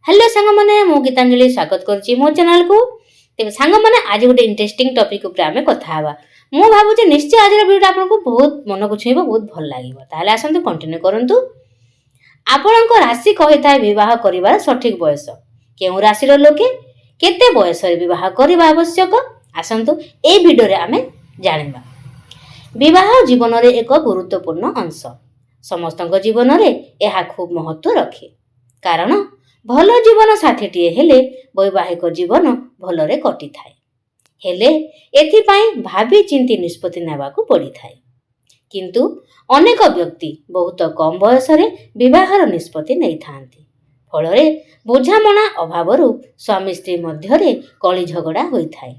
Hello सांग मैंने मु गीतांजलि स्वागत करुच्ची मो चैनल को। तेज सांग मैंने आज गोटे इंटरेस्टिंग टॉपिक ऊपर आमे कथा हवा। मु भाबुचे निश्चय आज वीडियो आपको बहुत मन को छुईबो, बहुत भल लागिबो। ताले आसंतु कंटिन्यू करंतु। आपनक राशि कहिथाय विवाह करिवार सठिक बयस। केउ राशिर लोके केते बयस रे विवाह करिवा आवश्यक आसंतु ए वीडियो रे आमे जानिबा। विवाह जीवन रे एक गुरुत्वपूर्ण अंश। समस्तक जीवन रे एहा खूब महत्व रखे। कारण भल जीवन साथीटीए हेले वैवाहिक जीवन भलरे कटि थाए। हेले एथिपाई भाबी चिंती निष्पत्ति नेबाकू पड़ी थाए। किंतु अनेक व्यक्ति बहुत कम बयस रे विवाहर निष्पत्ति नहीं थांती। फलरे बुझामणा अभावरु स्वामी स्त्री मध्यरे कली झगड़ा होई थाए।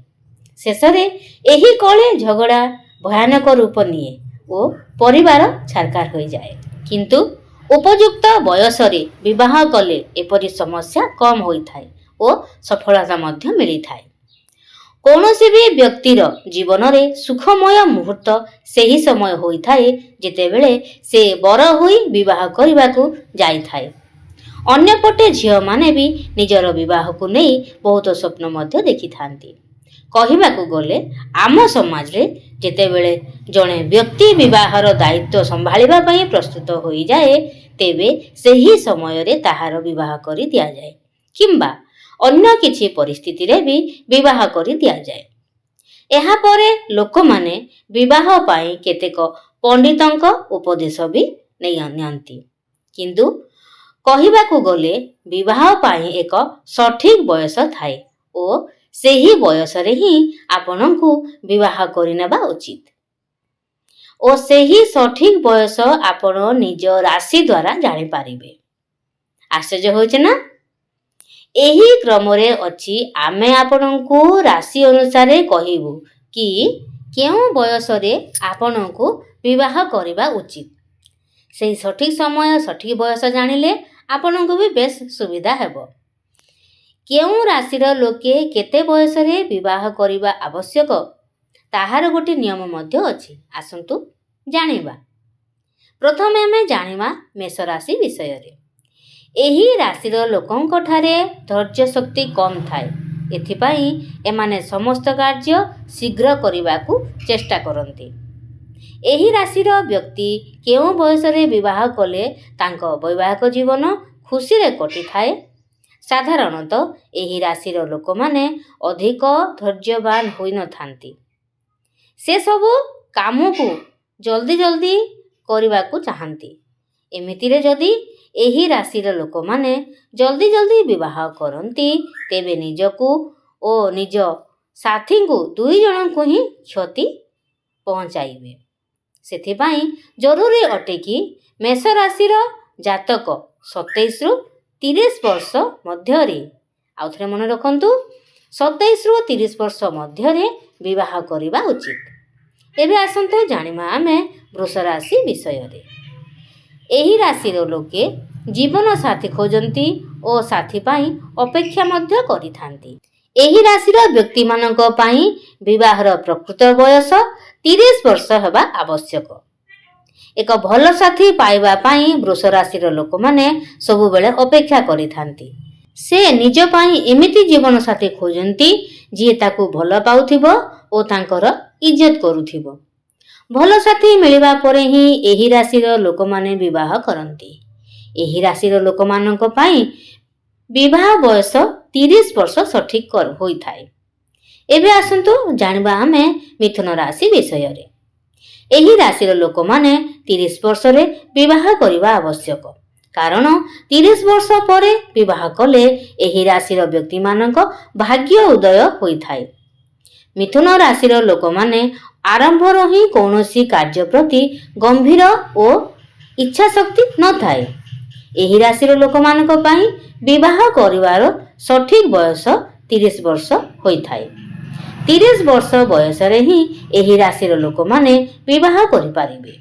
शेषरे एही कली झगड़ा भयानक रूप निये ओ परिवार छारकार होई जाए। किंतु उपयुक्त बयस रे विवाह कले एपरि समस्या कम होई थाए ओ सफलता मध्य मिली थाए। कौनसी भी व्यक्तिर जीवन रे सुखमय मुहूर्त सेही समय होई थाए जेतेबेले से बर होई विवाह करिबाकू जाई थाए। अन्य पटे झियो माने भी निजर विवाह को नहीं बहुत स्वप्न मध्य देखि थांती। कहिबाकू गले आम समाज रे जेतेबेले जणे व्यक्ति विवाहर दायित्व संभाळिबा पई प्रस्तुत होई जाए तेबे सेही समय रे ताहार विवाह करि दिया जाए किंबा अन्य किछि परिस्थिति रे भी विवाह करि दिया जाए। एहा परे लोक माने विवाह पई केतेक पंडितंक उपदेश भी नै नियंती। किंतु कहिबाकू गले विवाह पई एक सठिक बयस थाए ओ सेही बयस रे ही आपनकू विवाह करिनेबा उचित ओ सेही सठिक बयस आपण निज राशि द्वारा जानि पारिबे। आश्चर्य होइछ ना। एही क्रम रे अछि आमे आपनकू राशि अनुसार कहिबू कि केउ बयस रे आपनकू विवाह करिबा उचित। सेही सठिक समय सठिक बयस जानिले आपनकू भी बेस सुविधा हेबो। केउ राशिर लोके केते बयस रे विवाह करिबा आवश्यक ताहार गोटे नियम मध्य अछि। आसंतु जानिबा। प्रथमे आमे जानिबा मेष राशि विषय रे। एही राशिर लोकंक ठारे धैर्य शक्ति कम थाए। एथिपाई एमाने समस्त कार्य शीघ्र करिबाकू चेष्टा करंती। एही राशिर व्यक्ति केउ बयस रे विवाह कले तांक वैवाहिक जीवन खुशी रे कटि थाए। साधारणतः एही राशिर लोक माने अधिक धैर्यवान होई न थांती। से सब काम को जल्दी जल्दी करिबाकू चाहंती। एमितिरे जदि एही राशिर लोक माने जल्दी जल्दी विवाह करंती तेबे निजकू ओ निज साथी को दुई जन को ही क्षति पहुंचाइबे। सेथिपाई जरूरी अटे कि मेष राशिर जातक 27 रु 30 वर्ष मध्य रे आउथरे मन रखंतु 27 रु 30 वर्ष मध्य रे विवाह करिबा उचित। एबे आसंतु जानिमा आमे वृष राशि विषय रे। एही राशिर लोके जीवन साथी खोजंती ओ साथी पाई अपेक्षा मध्य करिथांती। एही राशिर व्यक्ति मानक पाई विवाहर प्रकृत बयस 30 वर्ष हेबा आवश्यक। एक भल साथी पाइबा पाई वृष राशिर लोक माने सबु बेले अपेक्षा करिथांती। से निज पाई एमिति जीवन साथी खोजंती जे ताकू भल पाउथिबो ओ तांकर इज्जत करूथिबो। भल साथी मिलिबा परे ही एही राशिर लोक माने विवाह करंती। एही राशिर लोक मानक पाई विवाह बयस 30 वर्ष सठिक होई थाए। एबे आसंतु जानिबा आमे मिथुन राशि विषय रे। एही राशिर लोक माने 30 वर्ष रे विवाह करिबा आवश्यक। कारण 30 वर्ष परे विवाह कले एही राशिर व्यक्ति मानक भाग्य उदय होई थाए। मिथुन राशिर लोक माने आरंभ रही कौनसी कार्य प्रति गंभीर ओ इच्छा शक्ति न थाए। एही राशिर लोक मानक पाई विवाह करिवार सठिक बयस 30 वर्ष होई थाए। 30 वर्ष बयस रे ही एही राशिर लोक माने विवाह करि पारिबे।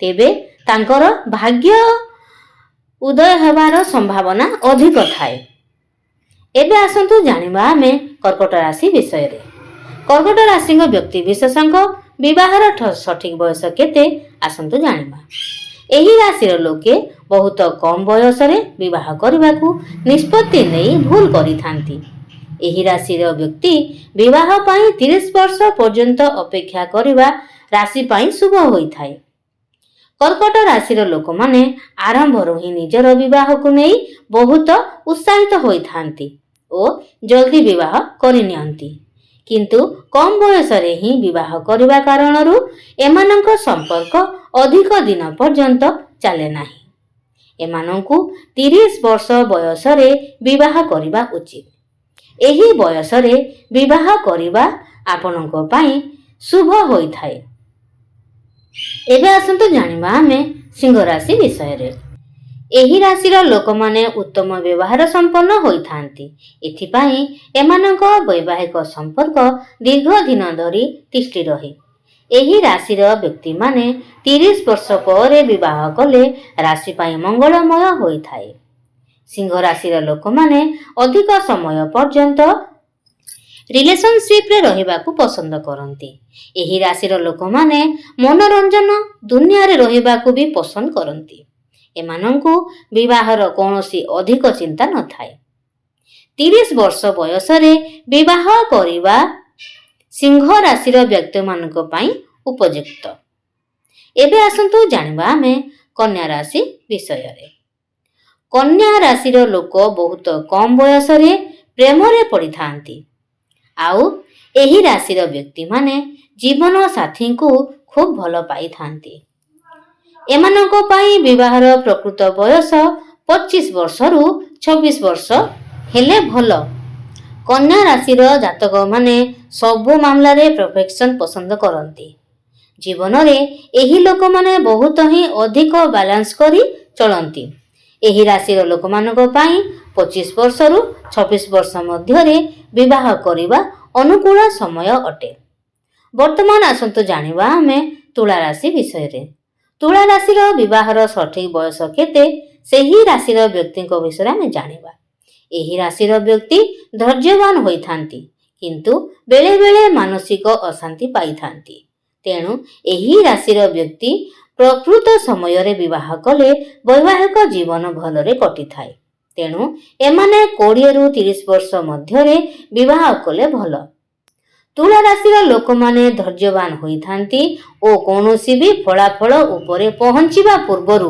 तेबे तांकर भाग्य उदय हेबार संभावना अधिक थाए। एबे आसंतु जानिबा आमे कर्कट राशि विषय रे। कर्कट राशि व्यक्ति विशेषज्ञ विवाहर सठिक बयस केते आसंतु जानिबा। ଏହି ରାଶିର ଲୋକେ ବହୁତ କମ୍ ବୟସରେ ବିବାହ କରିବାକୁ ନିଷ୍ପତ୍ତି ନେଇ ଭୁଲ କରିଥାନ୍ତି। ଏହି ରାଶିର ବ୍ୟକ୍ତି ବିବାହ ପାଇଁ 30 ବର୍ଷ ପର୍ଯ୍ୟନ୍ତ ଅପେକ୍ଷା କରିବା ରାଶି ପାଇଁ ଶୁଭ ହୋଇଥାଏ। କର୍କଟ ରାଶିର ଲୋକମାନେ ଆରମ୍ଭରୁ ହିଁ ନିଜର ବିବାହକୁ ନେଇ ବହୁତ ଉତ୍ସାହିତ ହୋଇଥାନ୍ତି ଓ ଜଲ୍ଦି ବିବାହ କରିନିଅନ୍ତି, କିନ୍ତୁ କମ୍ ବୟସରେ ହିଁ ବିବାହ କରିବା କାରଣରୁ ଏମାନଙ୍କ ସମ୍ପର୍କ ଅଧିକ ଦିନ ପର୍ଯ୍ୟନ୍ତ ଚାଲେ ନାହିଁ। ଏମାନଙ୍କୁ 30 ବର୍ଷ ବୟସରେ ବିବାହ କରିବା ଉଚିତ। ଏହି ବୟସରେ ବିବାହ କରିବା ଆପଣଙ୍କ ପାଇଁ ଶୁଭ ହୋଇଥାଏ। ଏବେ ଆସନ୍ତୁ ଜାଣିବା ଆମେ ସିଂହ ରାଶି ବିଷୟରେ। ଏହି ରାଶିର ଲୋକମାନେ ଉତ୍ତମ ବ୍ୟବହାର ସମ୍ପନ୍ନ ହୋଇଥାନ୍ତି। ଏଥିପାଇଁ ଏମାନଙ୍କ ବୈବାହିକ ସମ୍ପର୍କ ଦୀର୍ଘ ଦିନ ଧରି ତିଷ୍ଠି ରହେ। ଏହି ରାଶିର ବ୍ୟକ୍ତିମାନେ 30 ବର୍ଷ ପରେ ବିବାହ କଲେ ରାଶି ପାଇଁ ମଙ୍ଗଳମୟ ହୋଇଥାଏ। ସିଂହ ରାଶିର ଲୋକମାନେ ଅଧିକ ସମୟ ପର୍ଯ୍ୟନ୍ତ ରିଲେସନସିପ୍ରେ ରହିବାକୁ ପସନ୍ଦ କରନ୍ତି। ଏହି ରାଶିର ଲୋକମାନେ ମନୋରଞ୍ଜନ ଦୁନିଆରେ ରହିବାକୁ ବି ପସନ୍ଦ କରନ୍ତି। ଏମାନଙ୍କୁ ବିବାହର କୌଣସି ଅଧିକ ଚିନ୍ତା ନଥାଏ। 30 ବର୍ଷ ବୟସରେ ବିବାହ କରିବା ସିଂହ ରାଶିର ବ୍ୟକ୍ତିମାନଙ୍କ ପାଇଁ ଉପଯୁକ୍ତ। ଏବେ ଆସନ୍ତୁ ଜାଣିବା ଆମେ କନ୍ୟା ରାଶି ବିଷୟରେ। କନ୍ୟା ରାଶିର ଲୋକ ବହୁତ କମ୍ ବୟସରେ ପ୍ରେମରେ ପଡ଼ିଥାନ୍ତି। ଆଉ ଏହି ରାଶିର ବ୍ୟକ୍ତିମାନେ ଜୀବନ ସାଥୀଙ୍କୁ ଖୁବ୍ ଭଲ ପାଇଥାନ୍ତି। ଏମାନଙ୍କ ପାଇଁ ବିବାହର ପ୍ରକୃତ ବୟସ 25 ବର୍ଷରୁ 26 ବର୍ଷ ହେଲେ ଭଲ। କନ୍ୟା ରାଶିର ଜାତକମାନେ ସବୁ ମାମଲାରେ ପରଫେକ୍ସନ ପସନ୍ଦ କରନ୍ତି। ଜୀବନରେ ଏହି ଲୋକମାନେ ବହୁତ ହିଁ ଅଧିକ ବାଲାନ୍ସ କରି ଚଳନ୍ତି। ଏହି ରାଶିର ଲୋକମାନଙ୍କ ପାଇଁ 25 ବର୍ଷରୁ 26 ବର୍ଷ ମଧ୍ୟରେ ବିବାହ କରିବା ଅନୁକୂଳ ସମୟ ଅଟେ। ବର୍ତ୍ତମାନ ଆସନ୍ତୁ ଜାଣିବା ଆମେ ତୁଳା ରାଶି ବିଷୟରେ। ତୁଳା ରାଶିର ବିବାହର ସଠିକ ବୟସ କେତେ, ସେହି ରାଶିର ବ୍ୟକ୍ତିଙ୍କ ବିଷୟରେ ଆମେ ଜାଣିବା। ଏହି ରାଶିର ବ୍ୟକ୍ତି ଧୈର୍ଯ୍ୟବାନ ହୋଇଥାନ୍ତି, କିନ୍ତୁ ବେଳେ ବେଳେ ମାନସିକ ଅଶାନ୍ତି ପାଇଥାନ୍ତି। ତେଣୁ ଏହି ରାଶିର ବ୍ୟକ୍ତି ପ୍ରକୃତ ସମୟରେ ବିବାହ କଲେ ବୈବାହିକ ଜୀବନ ଭଲରେ କଟିଥାଏ। ତେଣୁ ଏମାନେ 20ରୁ 30 ବର୍ଷ ମଧ୍ୟରେ ବିବାହ କଲେ ଭଲ। ତୁଳା ରାଶିର ଲୋକମାନେ ଧୈର୍ଯ୍ୟବାନ ହୋଇଥାନ୍ତି ଓ କୌଣସି ବି ଫଳାଫଳ ଉପରେ ପହଞ୍ଚିବା ପୂର୍ବରୁ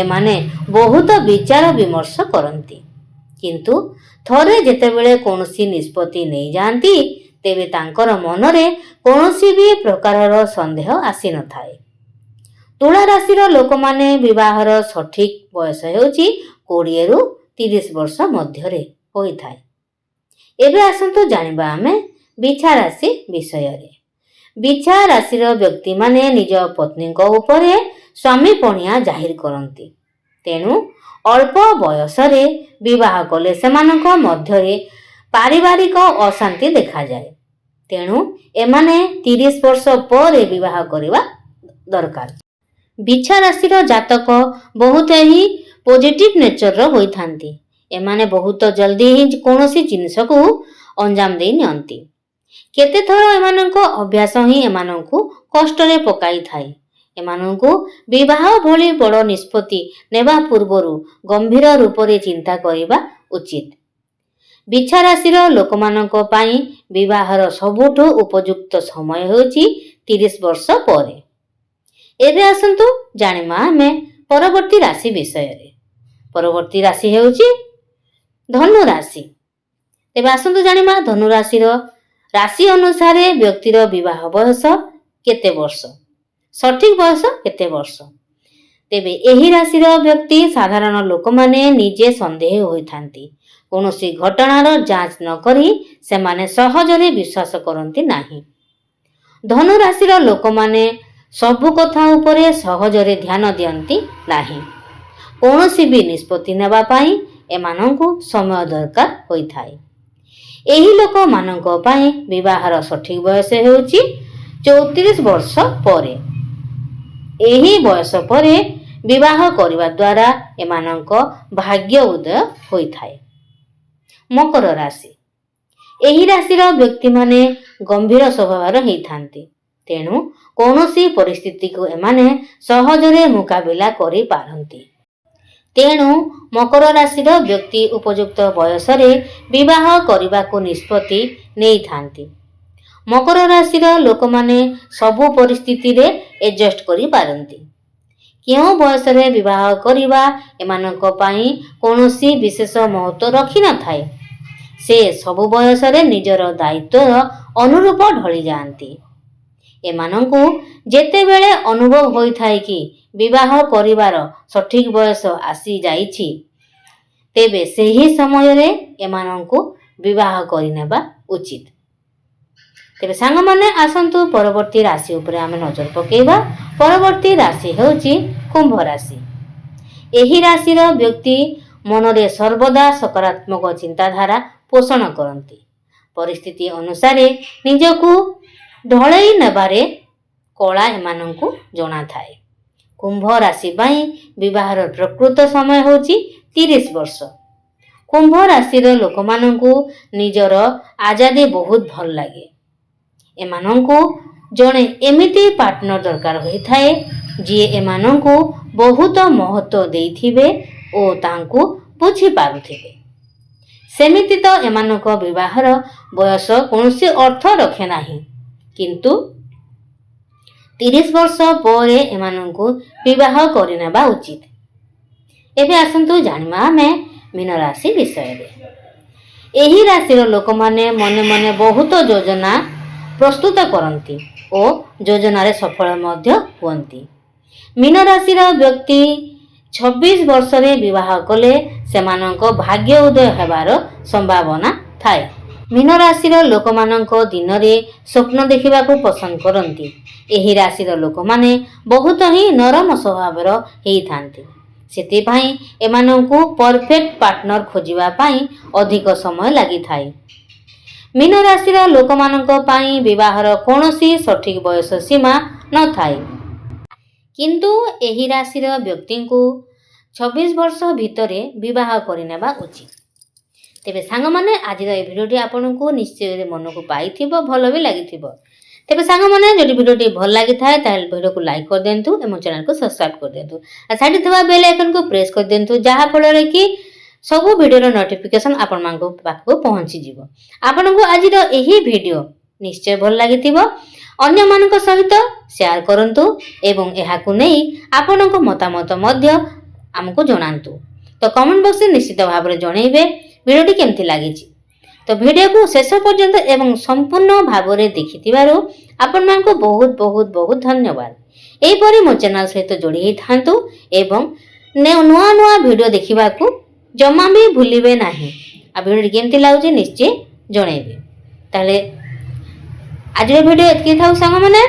ଏମାନେ ବହୁତ ବିଚାର ବିମର୍ଶ କରନ୍ତି। କିନ୍ତୁ ଥରେ ଯେତେବେଳେ କୌଣସି ନିଷ୍ପତ୍ତି ନେଇଯାଆନ୍ତି, ତେବେ ତାଙ୍କର ମନରେ କୌଣସି ବି ପ୍ରକାରର ସନ୍ଦେହ ଆସିନଥାଏ। ତୁଳା ରାଶିର ଲୋକମାନେ ବିବାହର ସଠିକ ବୟସ ହେଉଛି 20ରୁ 30 ବର୍ଷ ମଧ୍ୟରେ ହୋଇଥାଏ। ଏବେ ଆସନ୍ତୁ ଜାଣିବା ଆମେ ବିଛା ରାଶି ବିଷୟରେ। ବିଛା ରାଶିର ବ୍ୟକ୍ତିମାନେ ନିଜ ପତ୍ନୀଙ୍କ ଉପରେ ସ୍ୱାମୀପଣିଆ ଜାହିର କରନ୍ତି। ତେଣୁ ଅଳ୍ପ ବୟସରେ ବିବାହ କଲେ ସେମାନଙ୍କ ମଧ୍ୟରେ ପାରିବାରିକ ଅଶାନ୍ତି ଦେଖାଯାଏ। ତେଣୁ ଏମାନେ 30 ବର୍ଷ ପରେ ବିବାହ କରିବା ଦରକାର। ବିଛା ରାଶିର ଜାତକ ବହୁତ ହିଁ ପଜିଟିଭ ନେଚରର ହୋଇଥାନ୍ତି। ଏମାନେ ବହୁତ ଜଲ୍ଦି ହିଁ କୌଣସି ଜିନିଷକୁ ଅଞ୍ଜାମ ଦେଇ ନିଅନ୍ତି। କେତେଥର ଏମାନଙ୍କ ଅଭ୍ୟାସ ହିଁ ଏମାନଙ୍କୁ କଷ୍ଟରେ ପକାଇଥାଏ। ଏମାନଙ୍କୁ ବିବାହ ଭଳି ବଡ଼ ନିଷ୍ପତ୍ତି ନେବା ପୂର୍ବରୁ ଗମ୍ଭୀର ରୂପରେ ଚିନ୍ତା କରିବା ଉଚିତ। ବିଛା ରାଶିର ଲୋକମାନଙ୍କ ପାଇଁ ବିବାହର ସବୁଠୁ ଉପଯୁକ୍ତ ସମୟ ହେଉଛି 30 ବର୍ଷ ପରେ। ଏବେ ଆସନ୍ତୁ ଜାଣିବା ଆମେ ପରବର୍ତ୍ତୀ ରାଶି ବିଷୟରେ। ପରବର୍ତ୍ତୀ ରାଶି ହେଉଛି ଧନୁ ରାଶି। ତେବେ ଆସନ୍ତୁ ଜାଣିବା ଧନୁ ରାଶିର ରାଶି ଅନୁସାରେ ବ୍ୟକ୍ତିର ବିବାହ ବୟସ କେତେ ବର୍ଷ, ସଠିକ ବୟସ କେତେ ବର୍ଷ। ତେବେ ଏହି ରାଶିର ବ୍ୟକ୍ତି ସାଧାରଣ ଲୋକମାନେ ନିଜେ ସନ୍ଦେହ ହୋଇଥାନ୍ତି। କୌଣସି ଘଟଣାର ଯାଞ୍ଚ ନ କରି ସେମାନେ ସହଜରେ ବିଶ୍ୱାସ କରନ୍ତି ନାହିଁ। ଧନୁ ରାଶିର ଲୋକମାନେ ସବୁ କଥା ଉପରେ ସହଜରେ ଧ୍ୟାନ ଦିଅନ୍ତି ନାହିଁ। କୌଣସି ବି ନିଷ୍ପତ୍ତି ନେବା ପାଇଁ ଏମାନଙ୍କୁ ସମୟ ଦରକାର ହୋଇଥାଏ। ଏହି ଲୋକମାନଙ୍କ ପାଇଁ ବିବାହର ସଠିକ ବୟସ ହେଉଛି 34 ବର୍ଷ ପରେ। ଏହି ବୟସ ପରେ ବିବାହ କରିବା ଦ୍ୱାରା ଏମାନଙ୍କ ଭାଗ୍ୟ ଉଦୟ ହୋଇଥାଏ। ମକର ରାଶି। ଏହି ରାଶିର ବ୍ୟକ୍ତିମାନେ ଗମ୍ଭୀର ସ୍ୱଭାବର ହେଇଥାନ୍ତି। ତେଣୁ କୌଣସି ପରିସ୍ଥିତିକୁ ଏମାନେ ସହଜରେ ମୁକାବିଲା କରିପାରନ୍ତି। ତେଣୁ ମକର ରାଶିର ବ୍ୟକ୍ତି ଉପଯୁକ୍ତ ବୟସରେ ବିବାହ କରିବାକୁ ନିଷ୍ପତ୍ତି ନେଇଥାନ୍ତି। ମକର ରାଶିର ଲୋକମାନେ ସବୁ ପରିସ୍ଥିତିରେ ଏଡଜଷ୍ଟ କରିପାରନ୍ତି। କେଉଁ ବୟସରେ ବିବାହ କରିବା ଏମାନଙ୍କ ପାଇଁ କୌଣସି ବିଶେଷ ମହତ୍ତ୍ୱ ରଖିନଥାଏ। ସେ ସବୁ ବୟସରେ ନିଜର ଦାୟିତ୍ୱର ଅନୁରୂପ ଢଳି ଯାଆନ୍ତି। ଏମାନଙ୍କୁ ଯେତେବେଳେ ଅନୁଭବ ହୋଇଥାଏ କି ବିବାହ କରିବାର ସଠିକ ବୟସ ଆସିଯାଇଛି, ତେବେ ସେହି ସମୟରେ ଏମାନଙ୍କୁ ବିବାହ କରିନେବା ଉଚିତ। ତେବେ ସାଙ୍ଗମାନେ ଆସନ୍ତୁ ପରବର୍ତ୍ତୀ ରାଶି ଉପରେ ଆମେ ନଜର ପକାଇବା। ପରବର୍ତ୍ତୀ ରାଶି ହେଉଛି କୁମ୍ଭ ରାଶି। ଏହି ରାଶିର ବ୍ୟକ୍ତି ମନରେ ସର୍ବଦା ସକାରାତ୍ମକ ଚିନ୍ତାଧାରା ପୋଷଣ କରନ୍ତି। ପରିସ୍ଥିତି ଅନୁସାରେ ନିଜକୁ ଢଳେଇ ନେବାରେ କଳା ଏମାନଙ୍କୁ ଜଣାଥାଏ। କୁମ୍ଭ ରାଶି ପାଇଁ ବିବାହର ପ୍ରକୃତ ସମୟ ହେଉଛି 30 ବର୍ଷ। କୁମ୍ଭ ରାଶିର ଲୋକମାନଙ୍କୁ ନିଜର ଆଜାଦି ବହୁତ ଭଲ ଲାଗେ। ଏମାନଙ୍କୁ ଜଣେ ଏମିତି ପାର୍ଟନର ଦରକାର ହୋଇଥାଏ ଯିଏ ଏମାନଙ୍କୁ ବହୁତ ମହତ୍ତ୍ୱ ଦେଇଥିବେ ଓ ତାଙ୍କୁ ବୁଝିପାରୁଥିବେ। ସେମିତି ତ ଏମାନଙ୍କ ବିବାହର ବୟସ କୌଣସି ଅର୍ଥ ରଖେ ନାହିଁ, କିନ୍ତୁ 30 ବର୍ଷ ପରେ ଏମାନଙ୍କୁ ବିବାହ କରିନେବା ଉଚିତ। ଏବେ ଆସନ୍ତୁ ଜାଣିବା ଆମେ ମୀନ ରାଶି ବିଷୟରେ। ଏହି ରାଶିର ଲୋକମାନେ ମନେ ମନେ ବହୁତ ଯୋଜନା ପ୍ରସ୍ତୁତ କରନ୍ତି ଓ ଯୋଜନାରେ ସଫଳ ମଧ୍ୟ ହୁଅନ୍ତି। ମୀନ ରାଶିର ବ୍ୟକ୍ତି 26 ବର୍ଷରେ ବିବାହ କଲେ ସେମାନଙ୍କ ଭାଗ୍ୟ ଉଦୟ ହେବାର ସମ୍ଭାବନା ଥାଏ। ମୀନ ରାଶିର ଲୋକମାନଙ୍କ ଦିନରେ ସ୍ୱପ୍ନ ଦେଖିବାକୁ ପସନ୍ଦ କରନ୍ତି। ଏହି ରାଶିର ଲୋକମାନେ ବହୁତ ହିଁ ନରମ ସ୍ୱଭାବର ହେଇଥାନ୍ତି। ସେଥିପାଇଁ ଏମାନଙ୍କୁ ପରଫେକ୍ଟ ପାର୍ଟନର ଖୋଜିବା ପାଇଁ ଅଧିକ ସମୟ ଲାଗିଥାଏ। ମୀନ ରାଶିର ଲୋକମାନଙ୍କ ପାଇଁ ବିବାହର କୌଣସି ସଠିକ ବୟସ ସୀମା ନଥାଏ, କିନ୍ତୁ ଏହି ରାଶିର ବ୍ୟକ୍ତିଙ୍କୁ 26 ବର୍ଷ ଭିତରେ ବିବାହ କରିନେବା ଉଚିତ। ତେବେ ସାଙ୍ଗମାନେ ଆଜିର ଏହି ଭିଡ଼ିଓଟି ଆପଣଙ୍କୁ ନିଶ୍ଚୟ ମନକୁ ପାଇଥିବ, ଭଲ ବି ଲାଗିଥିବ। ତେବେ ସାଙ୍ଗମାନେ ଯଦି ଭିଡ଼ିଓଟି ଭଲ ଲାଗିଥାଏ ତାହେଲେ ଭିଡ଼ିଓକୁ ଲାଇକ୍ କରିଦିଅନ୍ତୁ ଏବଂ ଚ୍ୟାନେଲକୁ ସବସ୍କ୍ରାଇବ୍ କରିଦିଅନ୍ତୁ। ଆଉ ସାଇଡ଼ରେ ଥିବା ବେଲ୍ ଆଇକନକୁ ପ୍ରେସ୍ କରିଦିଅନ୍ତୁ, ଯାହାଫଳରେ କି ସବୁ ଭିଡ଼ିଓର ନୋଟିଫିକେସନ୍ ଆପଣମାନଙ୍କ ପାଖକୁ ପହଞ୍ଚିଯିବ। ଆପଣଙ୍କୁ ଆଜିର ଏହି ଭିଡ଼ିଓ ନିଶ୍ଚୟ ଭଲ ଲାଗିଥିବ। ଅନ୍ୟମାନଙ୍କ ସହିତ ସେୟାର କରନ୍ତୁ ଏବଂ ଏହାକୁ ନେଇ ଆପଣଙ୍କ ମତାମତ ମଧ୍ୟ ଆମକୁ ଜଣାନ୍ତୁ। ତ କମେଣ୍ଟ ବକ୍ସରେ ନିଶ୍ଚିତ ଭାବରେ ଜଣାଇବେ ଭିଡ଼ିଓଟି କେମିତି ଲାଗିଛି। ତ ଭିଡ଼ିଓକୁ ଶେଷ ପର୍ଯ୍ୟନ୍ତ ଏବଂ ସମ୍ପୂର୍ଣ୍ଣ ଭାବରେ ଦେଖିଥିବାରୁ ଆପଣମାନଙ୍କୁ ବହୁତ ବହୁତ ବହୁତ ଧନ୍ୟବାଦ। ଏହିପରି ମୋ ଚ୍ୟାନେଲ ସହିତ ଯୋଡ଼ି ହୋଇଥାନ୍ତୁ ଏବଂ ନୂଆ ନୂଆ ଭିଡ଼ିଓ ଦେଖିବାକୁ ଜମା ବି ଭୁଲିବେ ନାହିଁ। ଆଉ ଭିଡ଼ିଓଟି କେମିତି ଲାଗୁଛି ନିଶ୍ଚୟ ଜଣାଇବେ। ତାହେଲେ ଆଜିର ଭିଡ଼ିଓ ଏତିକି ଥାଉ ସାଙ୍ଗମାନେ।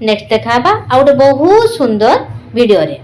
ନେକ୍ସଟ ଦେଖା ହେବା ଆଉ ଗୋଟେ ବହୁତ ସୁନ୍ଦର ଭିଡ଼ିଓରେ।